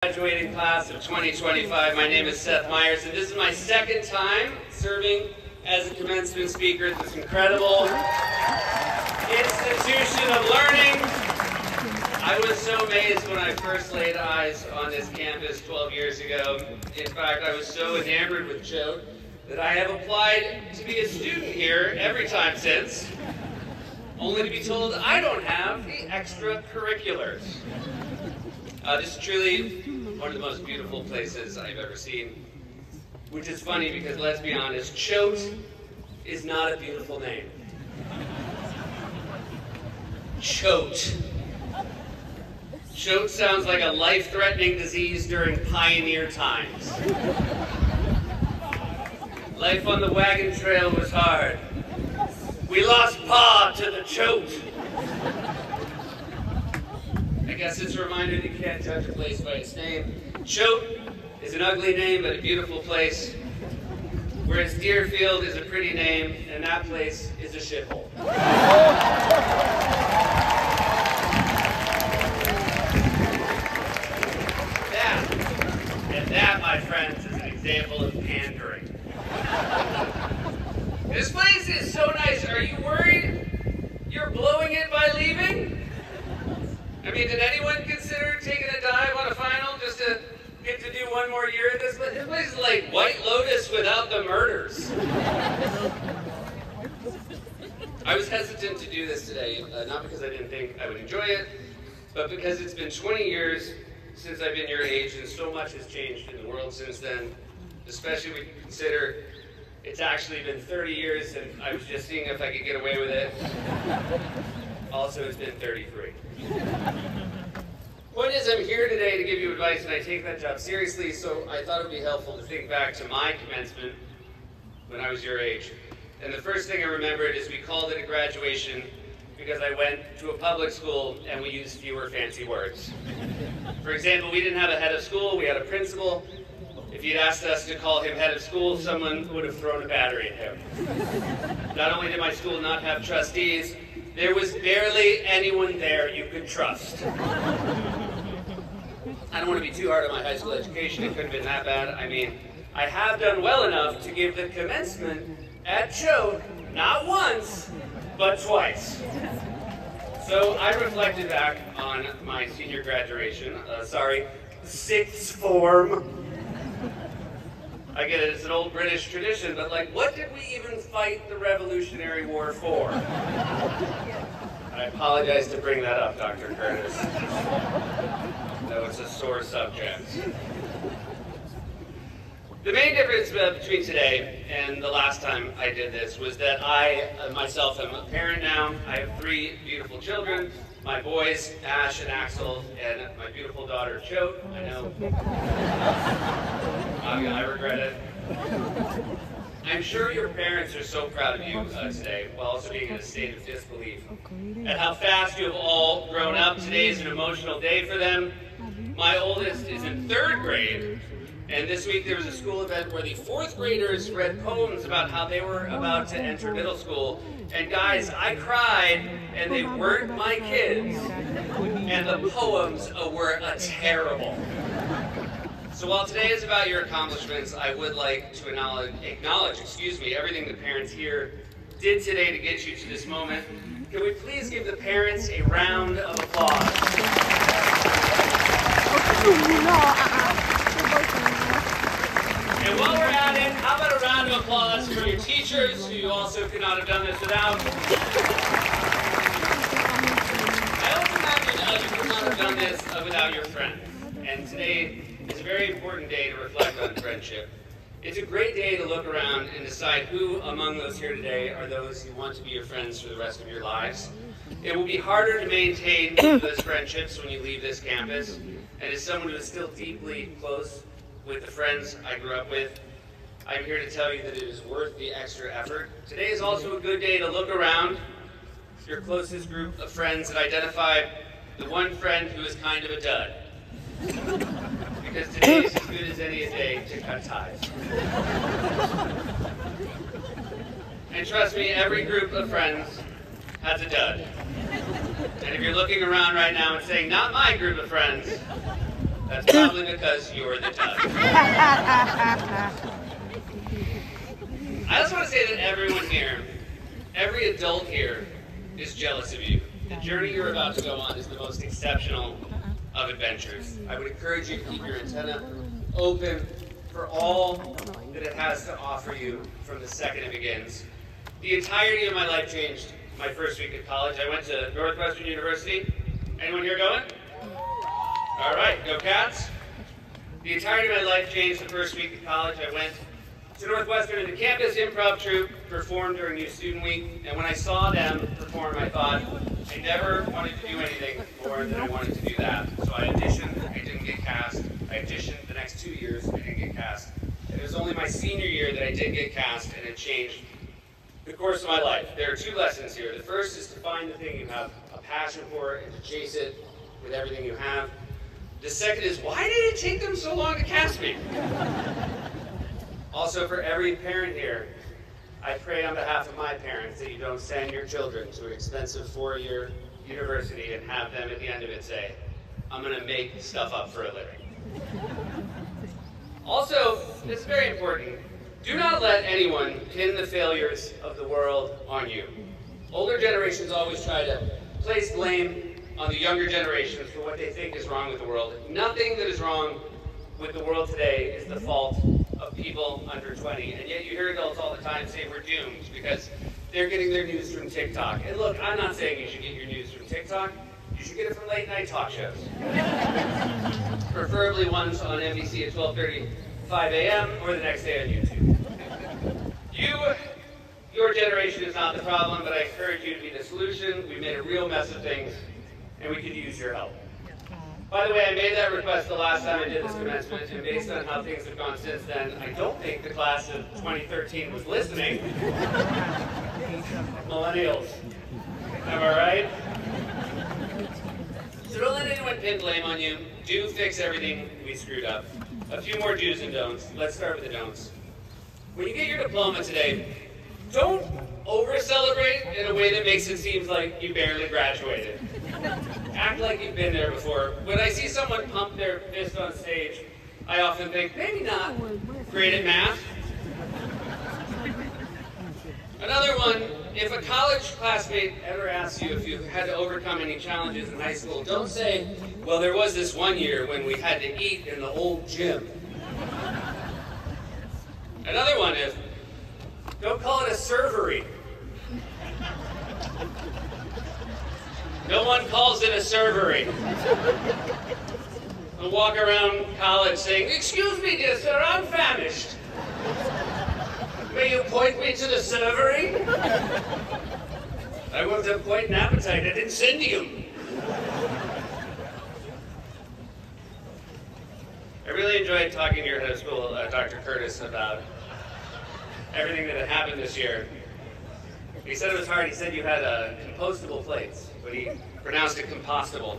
Graduating class of 2025. My name is Seth Meyers, and this is my second time serving as a commencement speaker at this incredible institution of learning. I was so amazed when I first laid eyes on this campus 12 years ago. In fact, I was so enamored with Choate that I have applied to be a student here every time since, only to be told I don't have the extracurriculars. This is truly one of the most beautiful places I've ever seen, which is funny because, let's be honest, Choate is not a beautiful name. Choate. Choate sounds like a life-threatening disease during pioneer times. Life on the wagon trail was hard. We lost Pa to the Choate. I guess it's a reminder that you can't judge a place by its name. Choate is an ugly name, but a beautiful place. Whereas Deerfield is a pretty name, and that place is a shithole. That, my friends, is an example of pandering. This place is so nice. Are you worried you're blowing it by leaving? I mean, did anyone consider taking a dive on a final just to get to do one more year at this place? This place is like White Lotus without the murders. I was hesitant to do this today, not because I didn't think I would enjoy it, but because it's been 20 years since I've been your age, and so much has changed in the world since then, especially when you consider it's actually been 30 years, and I was just seeing if I could get away with it. Also, it's been 33. Point is, I'm here today to give you advice, and I take that job seriously, so I thought it would be helpful to think back to my commencement when I was your age. And the first thing I remembered is we called it a graduation because I went to a public school and we used fewer fancy words. For example, we didn't have a head of school, we had a principal. If you'd asked us to call him head of school, someone would have thrown a battery at him. Not only did my school not have trustees, there was barely anyone there you could trust. I don't want to be too hard on my high school education, it couldn't have been that bad. I mean, I have done well enough to give the commencement at Choate, not once, but twice. So I reflected back on my senior graduation, sixth form. I get it, it's an old British tradition, but like, what did we even fight the Revolutionary War for? I apologize to bring that up, Dr. Curtis. No, it's a sore subject. The main difference between today and the last time I did this was that I, myself, am a parent now. I have 3 beautiful children. My boys, Ash and Axel, and my beautiful daughter, Choate. I know. I regret it. I'm sure your parents are so proud of you today, while also being in a state of disbelief at how fast you have all grown up. Today is an emotional day for them. My oldest is in 3rd grade, and this week there was a school event where the 4th graders read poems about how they were about to enter middle school. And guys, I cried, and they weren't my kids, and the poems were terrible. So while today is about your accomplishments, I would like to acknowledge, everything the parents here did today to get you to this moment. Can we please give the parents a round of applause? And while we're at it, how about a round of applause for your teachers, who you also could not have done this without? I also imagine you could not have done this without your friends. And today is a very important day to reflect on friendship. It's a great day to look around and decide who among those here today are those who want to be your friends for the rest of your lives. It will be harder to maintain those friendships when you leave this campus. And as someone who is still deeply close with the friends I grew up with, I'm here to tell you that it is worth the extra effort. Today is also a good day to look around your closest group of friends and identify the one friend who is kind of a dud. Because today is as good as any day to cut ties. And trust me, every group of friends has a dud. And if you're looking around right now and saying, not my group of friends, That's probably because you're the tub. I just want to say that everyone here, every adult here, is jealous of you. The journey you're about to go on is the most exceptional of adventures. I would encourage you to keep your antenna open for all that it has to offer you from the second it begins. The entirety of my life changed my first week at college. I went to Northwestern University. Anyone here going? All right, go Cats. The entirety of my life changed the first week of college. I went to Northwestern, and the campus improv troupe performed during New Student Week, and when I saw them perform, I thought, I never wanted to do anything more than I wanted to do that. So I auditioned, I didn't get cast. I auditioned the next 2 years, I didn't get cast. And it was only my senior year that I did get cast, and it changed the course of my life. There are two lessons here. The first is to find the thing you have a passion for and to chase it with everything you have. The second is, why did it take them so long to cast me? Also, for every parent here, I pray on behalf of my parents that you don't send your children to an expensive 4-year university and have them at the end of it say, I'm going to make stuff up for a living. Also, it's very important, do not let anyone pin the failures of the world on you. Older generations always try to place blame on the younger generations for what they think is wrong with the world. Nothing that is wrong with the world today is the fault of people under 20, and yet you hear adults all the time say we're doomed because they're getting their news from TikTok. And look, I'm not saying you should get your news from TikTok. You should get it from late night talk shows. Preferably ones on NBC at 12:35 a.m. or the next day on YouTube. Your generation is not the problem, but I encourage you to be the solution. We made a real mess of things, and we could use your help. By the way, I made that request the last time I did this commencement, and based on how things have gone since then, I don't think the class of 2013 was listening. Millennials. Am I right? So don't let anyone pin blame on you. Do fix everything we screwed up. A few more do's and don'ts. Let's start with the don'ts. When you get your diploma today, don't over-celebrate in a way that makes it seem like you barely graduated. Act like you've been there before. When I see someone pump their fist on stage, I often think, maybe not great at math. Another one, if a college classmate ever asks you if you had to overcome any challenges in high school, don't say, well, there was this one year when we had to eat in the old gym. Another one is, don't call it a servery. No one calls it a servery. I'll walk around college saying, excuse me, dear sir, I'm famished. May you point me to the servery? I won't have quite an appetite. I didn't send you. I really enjoyed talking to your head of school, Dr. Curtis, about everything that had happened this year. He said it was hard. He said you had compostable plates, but he pronounced it compostable.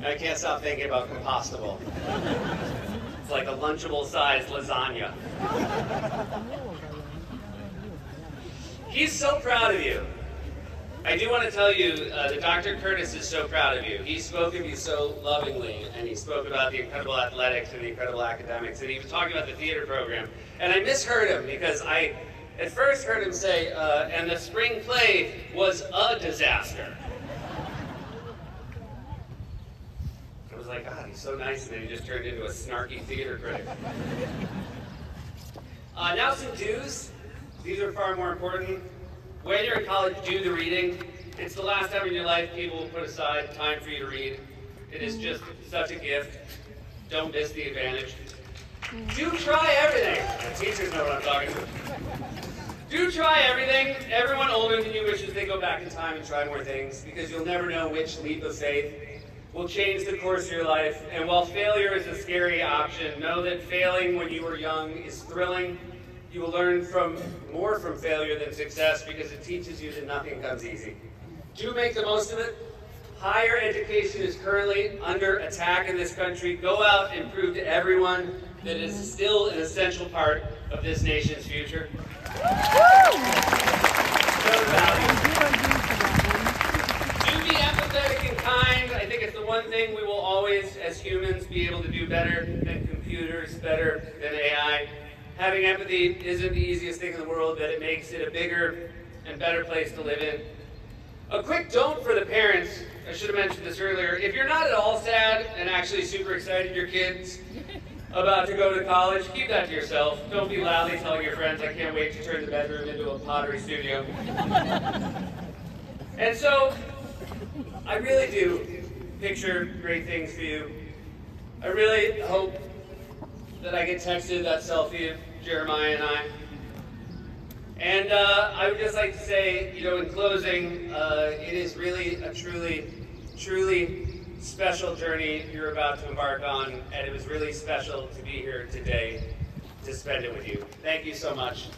I can't stop thinking about compostable. It's like a lunchable-sized lasagna. He's so proud of you. I do want to tell you that Dr. Curtis is so proud of you. He spoke of you so lovingly, and he spoke about the incredible athletics and the incredible academics, and he was talking about the theater program. And I misheard him because I at first heard him say, and the spring play was a disaster. I was like, God, he's so nice, and then he just turned into a snarky theater critic. Now some do's. These are far more important. When you're in college, do the reading. It's the last time in your life people will put aside time for you to read. It is just such a gift. Don't miss the advantage. Do try everything. The teachers know what I'm talking about. Do try everything. Everyone older than you wishes they go back in time and try more things, because you'll never know which leap of faith will change the course of your life. And while failure is a scary option, know that failing when you were young is thrilling. You will learn more from failure than success, because it teaches you that nothing comes easy. Do make the most of it. Higher education is currently under attack in this country. Go out and prove to everyone that it is still an essential part of this nation's future. Show the value. Do be empathetic and kind. I think it's the one thing we will always, as humans, be able to do better than computers, better than AI. Having empathy isn't the easiest thing in the world, but it makes it a bigger and better place to live in. A quick don't for the parents. I should have mentioned this earlier. If you're not at all sad and actually super excited your kid's about to go to college, keep that to yourself. Don't be loudly telling your friends, I can't wait to turn the bedroom into a pottery studio. And so, I really do picture great things for you. I really hope that I get texted that selfie of Jeremiah and I. And I would just like to say, in closing, it is really a truly special journey you're about to embark on, and it was really special to be here today to spend it with you. Thank you so much.